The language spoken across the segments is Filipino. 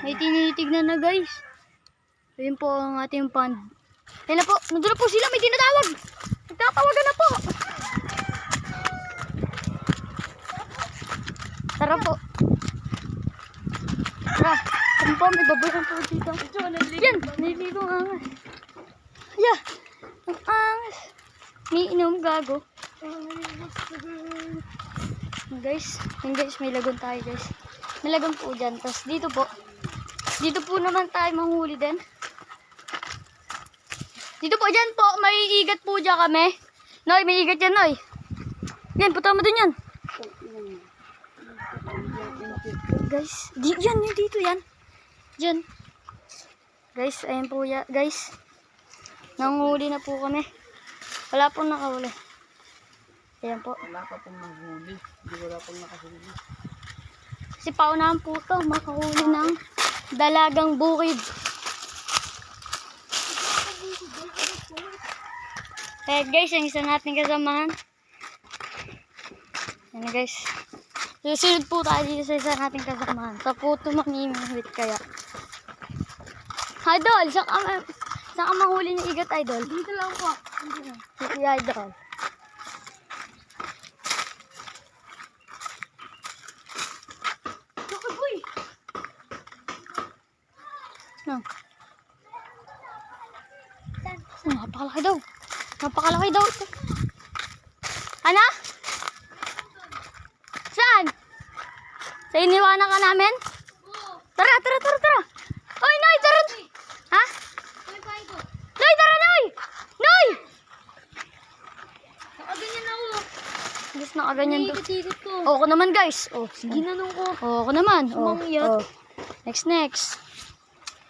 May tinitignan na guys. Ayun po ang ating pond. Ayun na po. Nandun na po sila. May tinatawag. Nagtatawagan na po. Tara po. Tara. Tara po. May babukan po dito. Yan. Naliligo ang angas. Yeah. Ang angas. May inom gago. Guys. Yan guys. May lagon tayo guys. May lagon po dyan. Tapos dito po. Dito po naman tayo manghuli din. Dito po, dyan po. May igat po dyan kami. Noy, may igat yan, Noy. Yan, puta mo dun yan. Guys, yan, yung dito yan. Dyan. Guys, ayan po yan. Guys, nanghuli na po kami. Wala pong nakahuli. Ayan po. Wala pa pong manghuli. Hindi wala pong nakahuli. Kasi paunahan po ito, makahuli ng dalagang bukid. Kaya guys, ang isa nating kasamahan. Yan guys. Susunod po tayo dito sa isa nating kasamahan. Sa po ito mamimihit kaya. Idol, saan ka mahuli ng igat, Idol? Dito lang po. Dito, Idol. Boy! No. Oh, napakalaki daw. Napakalaki daw ito. Ano? Saan? Sa iniwanan ka namin? Tara, tara, tara, tara. Oy, Noy, tara. Ha? Noy, tara, Noy! Noy! Nakaganyan ako. Gusto nakaganyan to. Ikot-ikot ko. Oo, ako naman guys. Oh, sige. Ginanong ko. Oo, ako naman. Oh, Umangyat. oh. Next.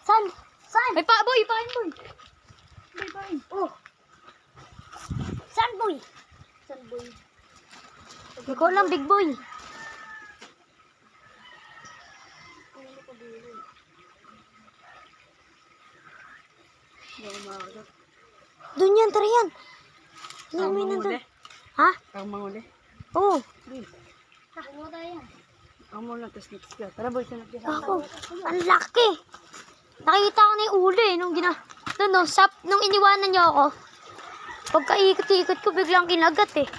Saan? Saan? May boy, pain boy. May pain. Oh. Saan boy? Saan boy? Ikaw lang, big boy. Doon yan, tara yan. Ang May manghuli? nandun. Ha? Ang manghuli? Oo. Ano tayo yan? Ang muna, tapos next ka. Tara boy, sunod ka. Ako, ang laki. Nakita ko na yung uli nung doon, no, nung iniwanan niyo ako. Pagka-ikot-ikot ko, biglang kinagat eh.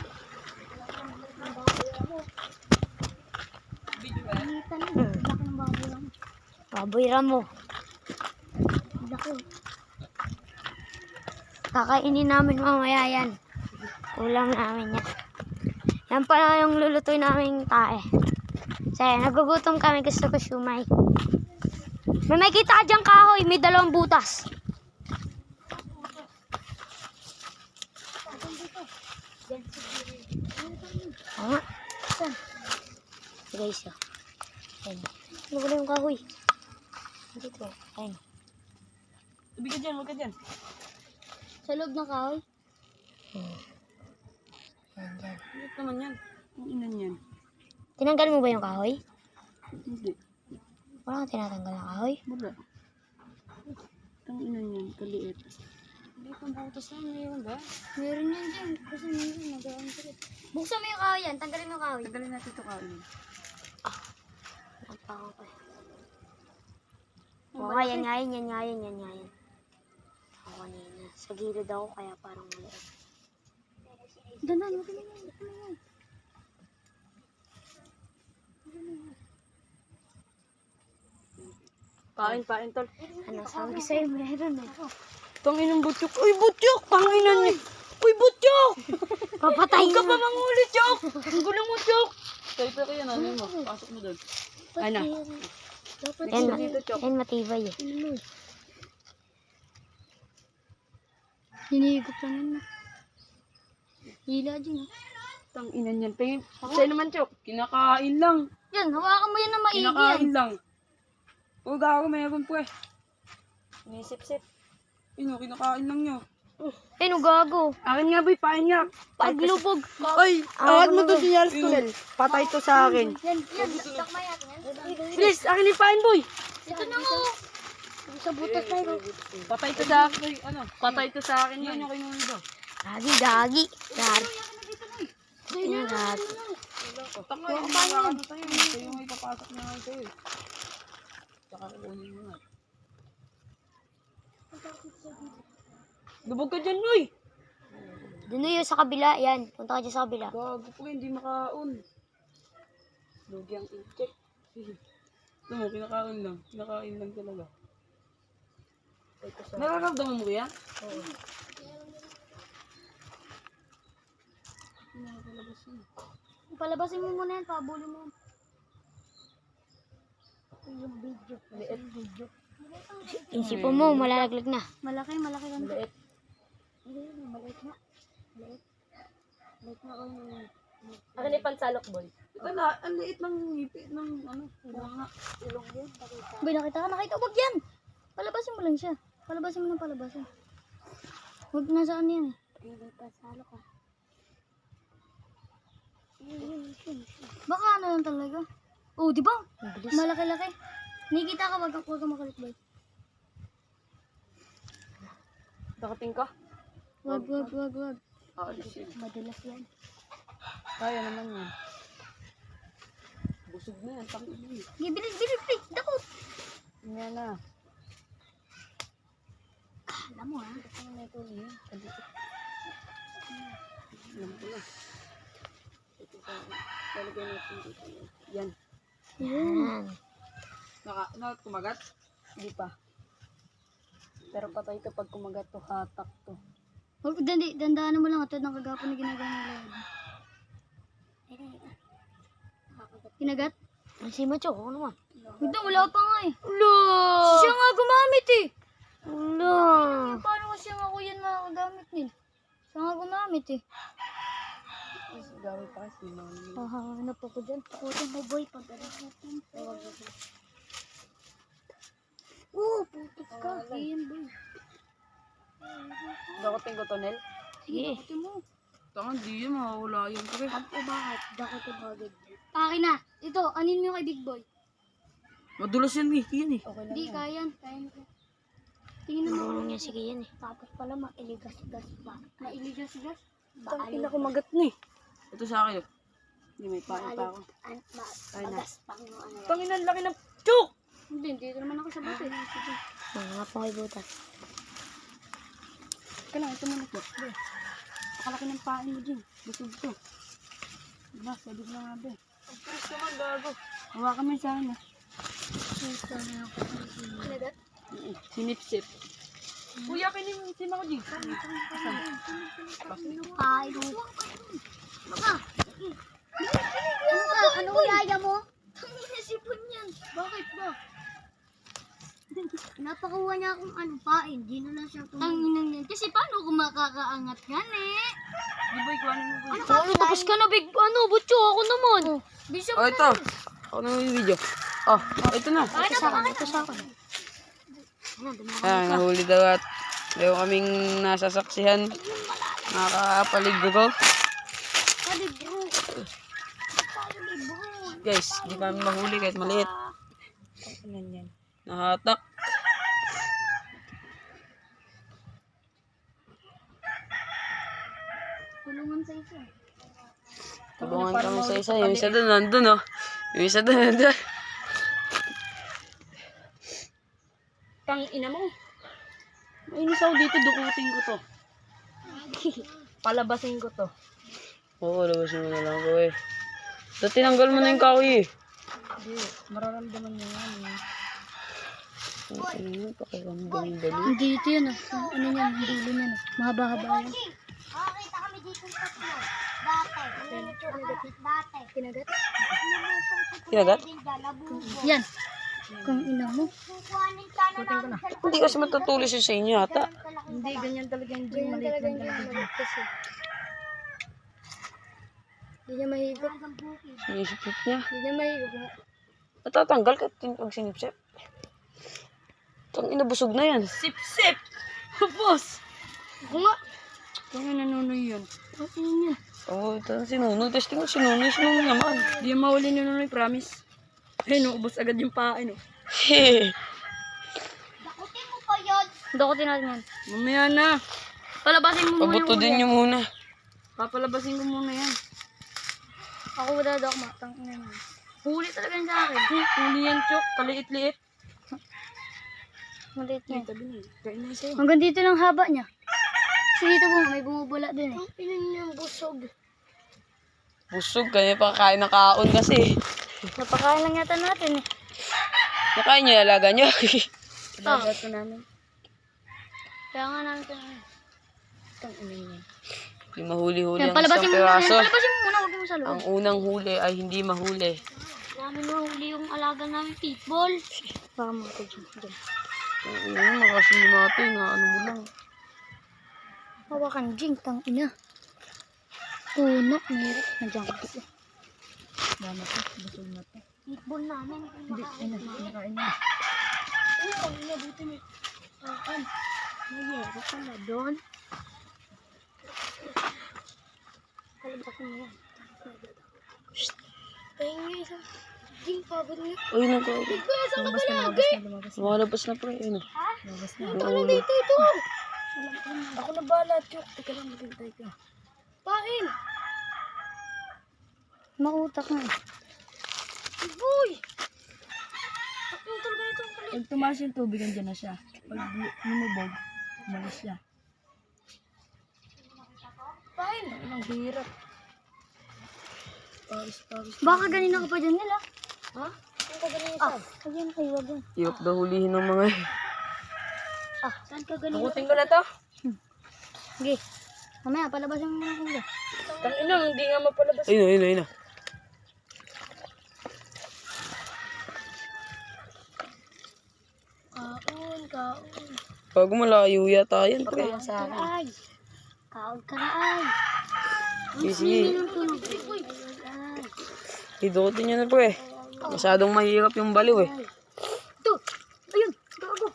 Baboy ramo. Laki. Kakainin namin mamaya yan. Ulam namin yan. Yan pala yung lulutoy namin tae. Kasi nagugutom kami, gusto ko siumay. May makita ka dyan kahoy, may 2 butas. Oo nga. Saan? Guys, oh. Ayan. Ano ba yung kahoy? Dito. Ayan. Tabi ka dyan, huwag ka dyan. Sa loob ng kahoy? Ayan, dyan. Bakit naman yan? Ang inan yan. Tinanggal mo ba yung kahoy? Hindi. Wala kang tinatanggal ng kahoy? Wala. Ang inan yan, kaliit. Hindi kang butas na mayroon ba? Meron yan dyan. Kasi meron, nag-aan sila. Buksan mo yung kahoy yan. Tanggalin mo yung kahoy. Tagalin natin ito kain. Napako pa. Oo, yan nga yan, yan nga yan, yan nga yan. Ako kanina. Sa gilid ako kaya parang maliit. Danan, huwag na yan. Pain, tol. Ano, sabi ko sa'yo, meron eh. Tangin ng butyok. Uy, butyok! Tanginan niya. Uy, butyok! Papatay Huwag ka pa mo. manghuli, Chok! Ang gulang mo, Chok! Tayo ka yan, ano mo? Pasok mo doon. Ay na. Dapat Yan, dito, Chok. yan matibay eh. Hinihigop lang yun. Hila dyan ah. Tanginan yan. Tingin. Sa'yo naman, Chok. Kinakain lang. Yan, hawakan mo yan na maigi yan. Kinakain lang. Huwag ako mayroon po eh. Inisip-sip. Ino, kinakain lang nyo. Eh, no gago. Akin nga, boy. Pain nga. Paglubog. Ay, awad mo to si Yaris Kulel. Patay to sa akin. Yan, takmay natin yan. Please, akin yung pain, boy. Ito na mo. Sa butas na ito. Patay to sa akin. Ano? Patay to sa akin yan. Yung kinuha daw. Gagi, gagi. Gagi. Yan, gagi. Tama yung mga ano tayo. Ito yung ipapasok na nga sa'yo. Tsaka kukunin mo nga. Lubog ka dyan, Noy! Doon yun sa kabila. Yan. Punta ka dyan sa kabila. Gago po, hindi makaon. Lugi ang incheck. Ito mo, kinakain lang. Kinakain lang talaga. Nararamdaman mo yan? Oo. Palabasin mo muna yan, pabulin mo yan. Yung video. Liit video. Isipan mo, malalaglag na. Malaki lang. Liit. Hindi, maliit na. Maliit na o yung... Ano ni pansalok, boy? Ito na, ang liit ng ngipit ng ano, bunga. Ilong yun, pakita. Bay, nakita, wag yan! Palabasin mo lang siya. Palabasin mo lang, palabasin. Huwag nasaan yan eh. Hindi pa, salo ka. Baka ano yan talaga? Oh, di ba? Malaki-laki. Nakikita ka, wag kang makulit, boy. Nakating ka? Wag. Aalisin. Madulas yan. Kaya naman yan. Busog na yan, tangin mo eh. Sige, bilis. Dakot. Nga na. Alam mo ha. Ano na ito niya? Alam ko na. Ito sa talagay natin dito. Yan. Yan. Kumagat? Hindi pa. Pero patay ito pag kumagat to, hatak to. Huwag, dandaan mo lang ito ng kagapon na ginagawa nila. Kinagat? Si Macho, ako naman. Hindi, wala pa nga eh. Ulo! Siya nga gumamit eh. Ulo! Paano kasi nga ako yan makagamit din? Siya nga gumamit eh. Gawin pa kasi mga Hanap ako dyan. Takutin mo boy. Pagdalas natin. Putik ka. Iyan boy. dakotin ko to, Nel. Sige. Takutin mo. Tangan, di yan, mawawala yan. Pre. Bakit? Dakutin mo agad. Akin na. Ito, anin mo yung kay Big Boy. Madulas yan eh. Yan eh. Okay lang Hindi, kaya yan. Tingnan mo. Marunong yan sige yan eh. Tapos pala mailigas-gas pa. Mailigas-gas? Tangin na kumagat na eh. Ito sa akin. Hindi, may pain pa ako. Magas pang yung ano. Tangin ang laki ng chuk! Hindi, dito naman ako sa bata. Sige. Mga pangay butas. Kailangan ito muna ito. Nakalaki ng pain mo dyan. Busog to. Diba, sabig na nga ba eh. Ang pulis naman, gago. Hawakan mo yung sa akin ah. Kinagat? Sinip-sip. Kuya, kinim ako dyan. Ay, baka. Ano yaya mo? Tangina sipon yan. Bakit ba? Napakuha niya akong ano pain. Di na lang siya tumagal. Tanginang yan. Kasi paano kung makakaangat yan eh? Di ba, ikuhanin mo ba? Ano, tapos ka na big, Butcho, ako naman. Bisa Oh, ito. Ako na yung video. Oh, ito na. Ito sa akin. Ayan, nahuli daw at ayaw kaming nasasaksihan. Nakakapaligro. Kalibro. Guys, di kami mahuli kahit maliit. Nahatak. Tulungan sa isa. Tulungan kami sa isa. Yung isa doon, nandun oh. Yung isa doon, nandun. Tang ina mo. Mainis ako dito, dukutin ko to. Palabasin ko to. Oo, labasin mo na lang ko eh. So, tinanggal mo na yung kahoy eh. Hindi, mararamdaman niya yan eh. Ano yun, pakiramdam yung dali. Dito yun ah. Ano yan, ang dulo niyan ah. Mahaba-haba yan. Makakita kami dito sa tatlo. Dati. Dati. Kinagat? Kinagat? Din dyan, nabubo. Yan. Kung ina mo. Kukuhanin sana namin sa Hindi kasi matutulis yun sa inyo ata. Hindi, ganyan talaga yung gym. Maliit lang talaga kasi. Hindi niya mahigop. Sinisipit niya. Hindi niya mahigop. Natatanggal ka pag sinipsip. Tang inabusog na yan. Sip-sip! Boss! Ako nga. Kaya nanunoy yun. Ano yun? Oo, ito ang sinunoy. Testing ko sinunoy naman. Di mahuli ninunoy, promise. Ay, naubos agad yung pain. Hehe. Dakutin mo pa yun. Dakutin natin yan. Mamaya na. Palabasin mo muna Pabuto yung din huli. nyo muna. Papalabasin ko muna yan. Ako dadok matang ina niya. Huli talaga yan sa akin. Huli yan, Chok. Kaliit-liit. Maliit niya. Tabi na. Kain na sa'yo. Hanggang dito lang haba niya. Kasi dito po, may bumubula din eh. Pinan niya ang busog. Busog, kanya pa kain ng kaon kasi. Napakain lang yata natin eh. Nakain niyo yung alaga niyo. Alaga ko namin. Kaya nga namin kinain. Itong ina niya. Hindi mahuli-huli Yan, ang palabasin isang mo muna. Yan, piraso. palabasin mo muna. Huwag mo sa loob. Ang unang huli ay hindi mahuli. Namin mahuli yung alaga namin pitbull. Baka mga ito dyan. Ang ina niya, makasimati nga. Ano mo lang. Hawakan jing, tang ina. Puno, mahirap. Nandiyan ka dito. Dama ko, busog na to. Pitbull namin. Hindi, nakain na. Ang inabuti mo. Akan. Mayero pala doon. Palabasin mo yan. Kaya nga isang ding pabot niya. Ay, nagkawin. Kuya, saan ka ba lagi? Lumalabas na pre. Ayun. Lumabas na. Ano dito ito? Ako na bahala, Chok. Teka lang, maghintay ka. Pain! Mautak na eh. Boy! Ang talaga ito. Pag tumaas yung tubig, andyan na siya. Pag lumubog, umalis siya. Pain! Ang hirap. Paris. Baka ganina ka pa dyan nila. Ha? Saan ka ganun isa? Kagyan kayo, wag yan. Hirap daw hulihin ng mga Saan ka ganun? Nakutin ko na to. Sige. Mamaya, palabasin mo muna kuya. Tangina, hindi nga mapalabas. Ayun na. Kaon. Bago malayo yata yan, pre. Ay. Kaog ka na ay. Sige. Ang tunog. Idutin nyo na, pre. Masyadong mahirap yung baliw eh. Ito. Ayun. Gago.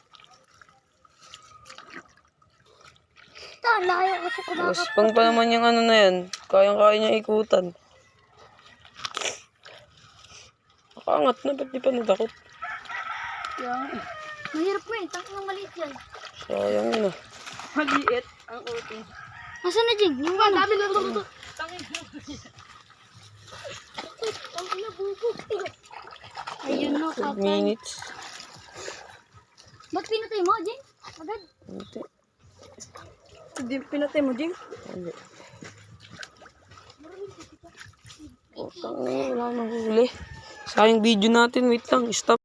Layo kasi Tapos pang pa naman yung ano na yan. Kayang-kaya niya ikutan. Nakaangat na, ba't di pa nadakot? Mahirap mo eh. Tangin ng maliit yan. Sayang yun ah. Maliit ang utin. Nasaan na, Jing? Yung ano? Dami na ito. Ang inabubo. Ayun no, 12 kapag. minutes. Ba't pinatay mo, Jing? Agad. Hindi pinatay mo, Jing? Hindi. Wala nang huli. Sayang video natin. Wait lang. Stop.